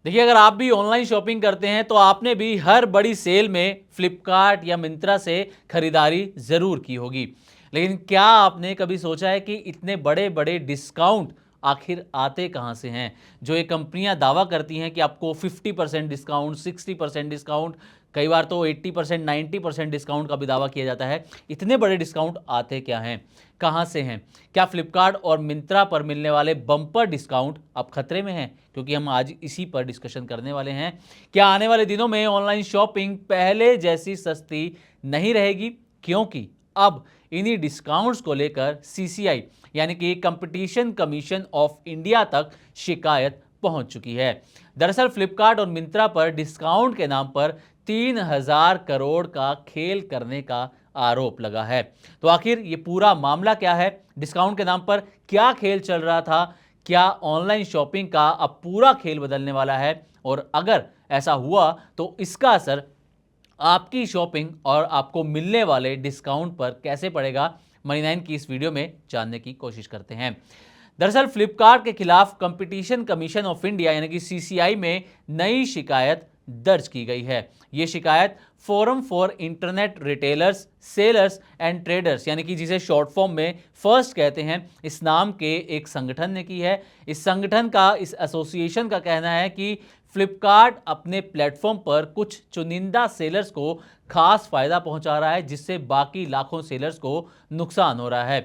देखिए, अगर आप भी ऑनलाइन शॉपिंग करते हैं तो आपने भी हर बड़ी सेल में फ्लिपकार्ट या मिंत्रा से खरीदारी ज़रूर की होगी। लेकिन क्या आपने कभी सोचा है कि इतने बड़े बड़े डिस्काउंट आखिर आते कहाँ से हैं? जो ये कंपनियां दावा करती हैं कि आपको 50% डिस्काउंट, 60% डिस्काउंट, कई बार तो 80%, 90% डिस्काउंट का भी दावा किया जाता है। इतने बड़े डिस्काउंट आते क्या हैं, कहाँ से हैं? क्या फ्लिपकार्ट और मिंत्रा पर मिलने वाले बम्पर डिस्काउंट अब खतरे में हैं? क्योंकि हम आज इसी पर डिस्कशन करने वाले हैं। क्या आने वाले दिनों में ऑनलाइन शॉपिंग पहले जैसी सस्ती नहीं रहेगी? क्योंकि अब इन्हीं डिस्काउंट्स को लेकर सीसीआई यानी कि कंपटीशन कमीशन ऑफ इंडिया तक शिकायत पहुंच चुकी है। दरअसल फ्लिपकार्ट और मिंत्रा पर डिस्काउंट के नाम पर 3000 करोड़ का खेल करने का आरोप लगा है। तो आखिर ये पूरा मामला क्या है? डिस्काउंट के नाम पर क्या खेल चल रहा था? क्या ऑनलाइन शॉपिंग का अब पूरा खेल बदलने वाला है? और अगर ऐसा हुआ तो इसका असर आपकी शॉपिंग और आपको मिलने वाले डिस्काउंट पर कैसे पड़ेगा? मनी 9 की इस वीडियो में जानने की कोशिश करते हैं। दरअसल फ्लिपकार्ट के खिलाफ कंपटीशन कमीशन ऑफ इंडिया यानी कि सीसीआई में नई शिकायत दर्ज की गई है। ये शिकायत forum for internet retailers, sellers and traders यानी कि जिसे शॉर्ट फॉर्म में फर्स्ट कहते हैं, इस नाम के एक संगठन ने की है। इस संगठन का, इस एसोसिएशन का कहना है कि फ्लिपकार्ट अपने प्लेटफॉर्म पर कुछ चुनिंदा सेलर्स को खास फायदा पहुंचा रहा है, जिससे बाकी लाखों सेलर्स को नुकसान हो रहा है।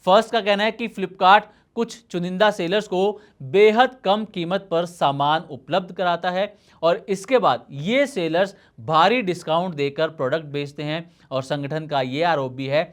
फर्स्ट का कहना है कि फ्लिपकार्ट कुछ चुनिंदा सेलर्स को बेहद कम कीमत पर सामान उपलब्ध कराता है और इसके बाद ये सेलर्स भारी डिस्काउंट देकर प्रोडक्ट बेचते हैं। और संगठन का ये आरोप भी है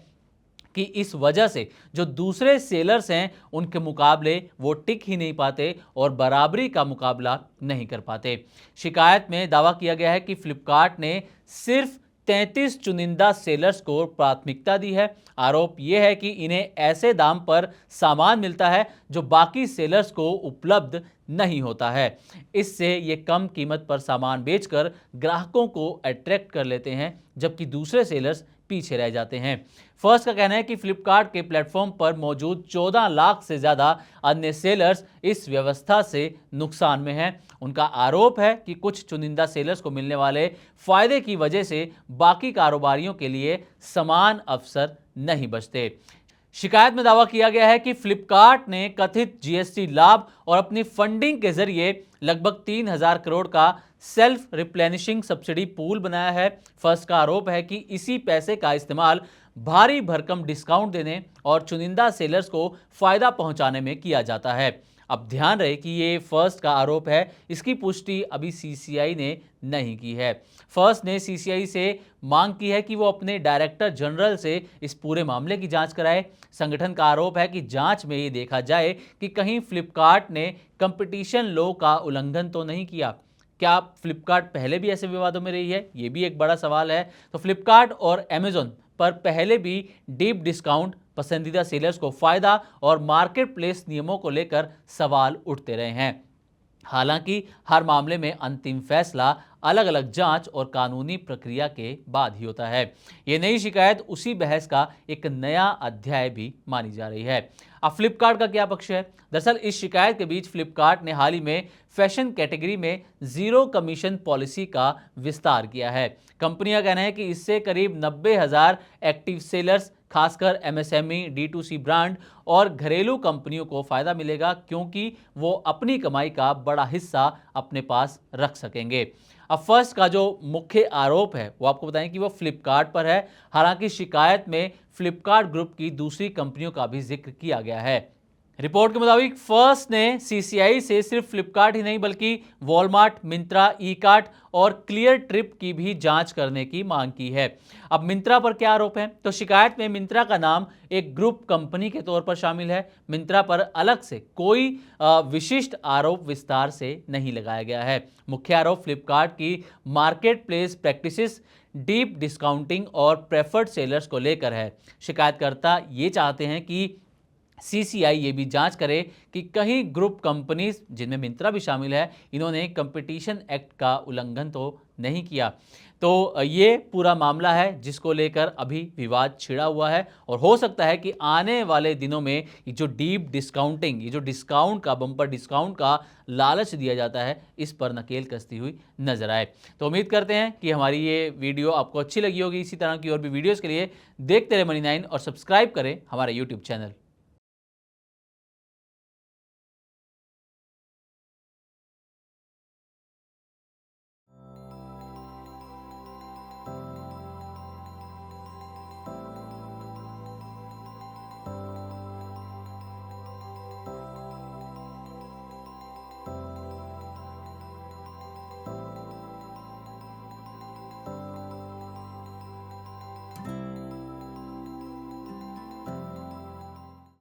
कि इस वजह से जो दूसरे सेलर्स हैं उनके मुकाबले वो टिक ही नहीं पाते और बराबरी का मुकाबला नहीं कर पाते। शिकायत में दावा किया गया है कि फ्लिपकार्ट ने सिर्फ 33 चुनिंदा सेलर्स को प्राथमिकता दी है। आरोप यह है कि इन्हें ऐसे दाम पर सामान मिलता है जो बाकी सेलर्स को उपलब्ध नहीं होता है। इससे ये कम कीमत पर सामान बेचकर ग्राहकों को अट्रैक्ट कर लेते हैं, जबकि दूसरे सेलर्स पीछे रह जाते हैं। फर्स्ट का कहना है कि फ्लिपकार्ट के प्लेटफॉर्म पर मौजूद 14 लाख से ज़्यादा अन्य सेलर्स इस व्यवस्था से नुकसान में हैं। उनका आरोप है कि कुछ चुनिंदा सेलर्स को मिलने वाले फायदे की वजह से बाकी कारोबारियों के लिए समान अवसर नहीं बचते। शिकायत में दावा किया गया है कि फ्लिपकार्ट ने कथित जीएसटी लाभ और अपनी फंडिंग के जरिए लगभग 3000 करोड़ का सेल्फ रिप्लेनिशिंग सब्सिडी पूल बनाया है। फर्स्ट का आरोप है कि इसी पैसे का इस्तेमाल भारी भरकम डिस्काउंट देने और चुनिंदा सेलर्स को फायदा पहुंचाने में किया जाता है। अब ध्यान रहे कि ये फर्स्ट का आरोप है, इसकी पुष्टि अभी सीसीआई ने नहीं की है। फर्स्ट ने सीसीआई से मांग की है कि वो अपने डायरेक्टर जनरल से इस पूरे मामले की जांच कराए। संगठन का आरोप है कि जांच में ये देखा जाए कि कहीं फ्लिपकार्ट ने कंपटीशन लॉ का उल्लंघन तो नहीं किया। क्या फ्लिपकार्ट पहले भी ऐसे विवादों में रही है? ये भी एक बड़ा सवाल है। तो फ्लिपकार्ट और अमेजॉन पर पहले भी डीप डिस्काउंट, पसंदीदा सेलर्स को फायदा और मार्केट प्लेस नियमों को लेकर सवाल उठते रहे हैं। हालांकि हर मामले में अंतिम फैसला अलग अलग जांच और कानूनी प्रक्रिया के बाद ही होता है। ये नई शिकायत उसी बहस का एक नया अध्याय भी मानी जा रही है। अब फ्लिपकार्ट का क्या पक्ष है? दरअसल इस शिकायत के बीच फ्लिपकार्ट ने हाल ही में फैशन कैटेगरी में जीरो कमीशन पॉलिसी का विस्तार किया है। कंपनी का कहना है कि इससे करीब 90,000 एक्टिव सेलर्स, खासकर एमएसएमई, डी2सी ब्रांड और घरेलू कंपनियों को फायदा मिलेगा, क्योंकि वो अपनी कमाई का बड़ा हिस्सा अपने पास रख सकेंगे। अब फर्स्ट का जो मुख्य आरोप है वो आपको बताएं कि वो फ्लिपकार्ट पर है। हालांकि शिकायत में फ्लिपकार्ट ग्रुप की दूसरी कंपनियों का भी जिक्र किया गया है। रिपोर्ट के मुताबिक फर्स्ट ने सीसीआई से सिर्फ फ्लिपकार्ट ही नहीं बल्कि वॉलमार्ट, मिंत्रा, ई कार्ट और क्लियर ट्रिप की भी जांच करने की मांग की है। अब मिंत्रा पर क्या आरोप है? तो शिकायत में मिंत्रा का नाम एक ग्रुप कंपनी के तौर पर शामिल है। मिंत्रा पर अलग से कोई विशिष्ट आरोप विस्तार से नहीं लगाया गया है। मुख्य आरोप फ्लिपकार्ट की market place practices, deep discounting और प्रेफर्ड सेलर्स को लेकर है। शिकायतकर्ता ये चाहते हैं कि सीसीआई ये भी जांच करे कि कहीं ग्रुप कंपनीज, जिनमें मिंत्रा भी शामिल है, इन्होंने कंपटीशन एक्ट का उल्लंघन तो नहीं किया। तो ये पूरा मामला है जिसको लेकर अभी विवाद छिड़ा हुआ है और हो सकता है कि आने वाले दिनों में ये जो डीप डिस्काउंटिंग, ये जो डिस्काउंट का, बम्पर डिस्काउंट का लालच दिया जाता है, इस पर नकेल कसती हुई नजर आए। तो उम्मीद करते हैं कि हमारी ये वीडियो आपको अच्छी लगी होगी। इसी तरह की और भी वीडियोस के लिए देखते रहे मनी 9 और सब्सक्राइब करें हमारा यूट्यूब चैनल।